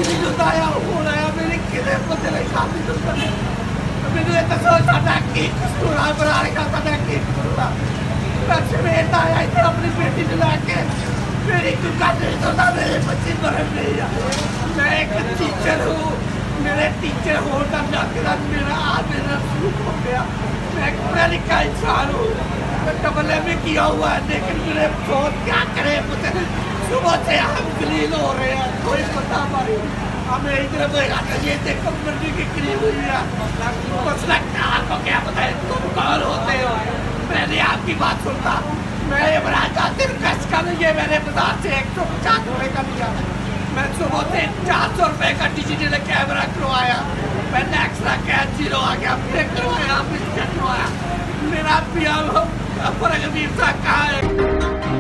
किसी जुटाया हो रहा मेरे किले बंदे ने शादी तो करने मैंने ये तो सादा की कसूरा बनाने का सादा की कसूरा मैं सवेर आया इधर अपनी बेटी को लाके मेरी दुकान तो ना मेरे बच्चे मर गए मैं एक टीचर हूँ मेरे टीचर होने का मेरा आज मेरा शुरू हो गया मैं एक पढ़ा लिखा इंसान हूँ मैं डबल एम किया हुआ है लेकिन मेरे बहुत क्या करे मुझे सुबह से हम गलील हो रहे हैं कोई पता हमारी हमें इधर ये देखो मर्जी की करीब हुई है मसला आपको क्या पता है तुम कौन होते हो मैंने आपकी बात सुनता मैं ये बना चाहती हूँ कस का ये मैंने बाजार से 150 रुपये का लिया मैं सुबह से 400 रुपये का डिजिटल कैमरा करवाया मैंने एक्स्ट्रा कैश 0 आ गया फिर करवाया फिर करवाया मेरा पिया पर अगर कहाँ है